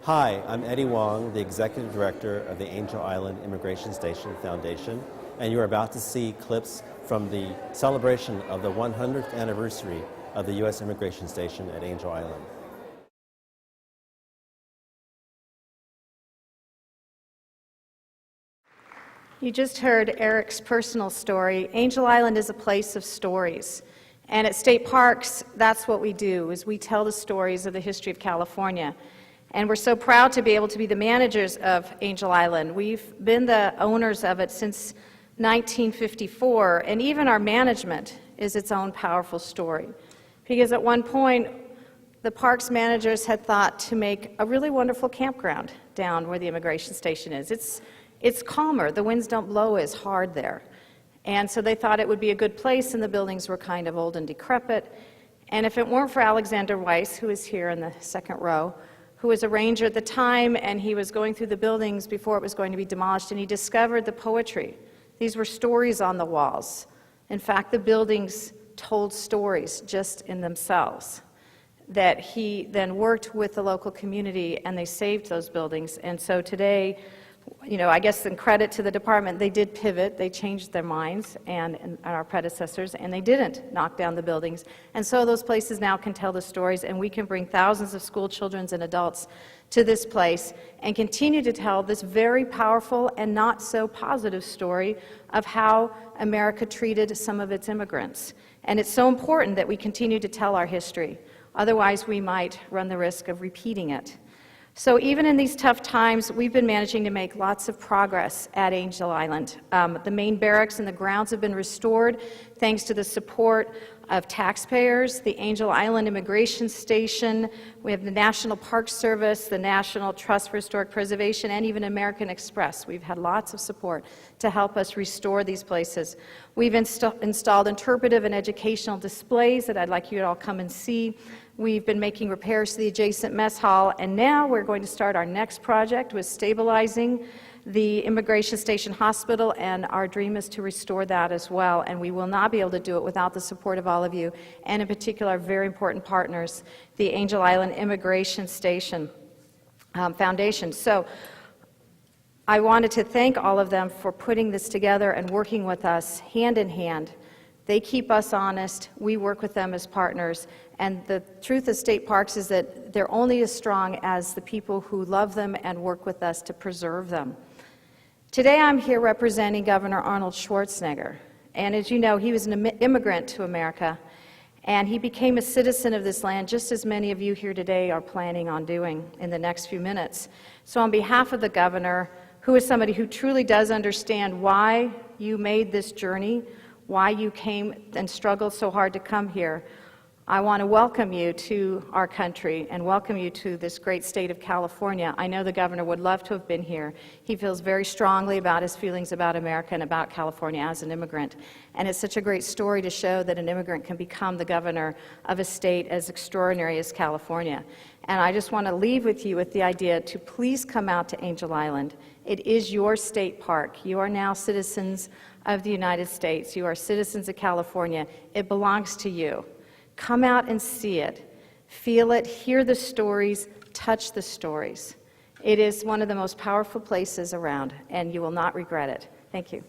Hi, I'm Eddie Wong, the Executive Director of the Angel Island Immigration Station Foundation, and you're about to see clips from the celebration of the 100th anniversary of the U.S. Immigration Station at Angel Island. You just heard Eric's personal story. Angel Island is a place of stories. And at state parks, that's what we do, is we tell the stories of the history of California. And we're so proud to be able to be the managers of Angel Island. We've been the owners of it since 1954, and even our management is its own powerful story. Because at one point, the parks managers had thought to make a really wonderful campground down where the immigration station is. It's calmer, the winds don't blow as hard there. And so they thought it would be a good place, and the buildings were kind of old and decrepit. And if it weren't for Alexander Weiss, who is here in the second row, who was a ranger at the time, and he was going through the buildings before it was going to be demolished, and he discovered the poetry. These were stories on the walls. In fact, the buildings told stories just in themselves, that he then worked with the local community, and they saved those buildings. And so today, I guess in credit to the department, they did pivot, they changed their minds, and our predecessors, and they didn't knock down the buildings. And so those places now can tell the stories, and we can bring thousands of school children and adults to this place and continue to tell this very powerful and not so positive story of how America treated some of its immigrants. And it's so important that we continue to tell our history. Otherwise, we might run the risk of repeating it. So even in these tough times, we've been managing to make lots of progress at Angel Island. The main barracks and the grounds have been restored thanks to the support of taxpayers, the Angel Island Immigration Station, we have the National Park Service, the National Trust for Historic Preservation, and even American Express. We've had lots of support to help us restore these places. We've installed interpretive and educational displays that I'd like you to all come and see. We've been making repairs to the adjacent mess hall, and now we're going to start our next project with stabilizing the Immigration Station Hospital, and our dream is to restore that as well, and we will not be able to do it without the support of all of you, and in particular, our very important partners, the Angel Island Immigration Station Foundation. So I wanted to thank all of them for putting this together and working with us hand in hand. They keep us honest, we work with them as partners, and the truth of state parks is that they're only as strong as the people who love them and work with us to preserve them. Today I'm here representing Governor Arnold Schwarzenegger, and as you know, he was an immigrant to America, and he became a citizen of this land just as many of you here today are planning on doing in the next few minutes. So on behalf of the governor, who is somebody who truly does understand why you made this journey, why you came and struggled so hard to come here, I want to welcome you to our country and welcome you to this great state of California. I know the governor would love to have been here. He feels very strongly about his feelings about America and about California as an immigrant. And it's such a great story to show that an immigrant can become the governor of a state as extraordinary as California. And I just want to leave with you with the idea to please come out to Angel Island. It is your state park. You are now citizens of the United States. You are citizens of California. It belongs to you. Come out and see it, feel it, hear the stories, touch the stories. It is one of the most powerful places around, and you will not regret it. Thank you.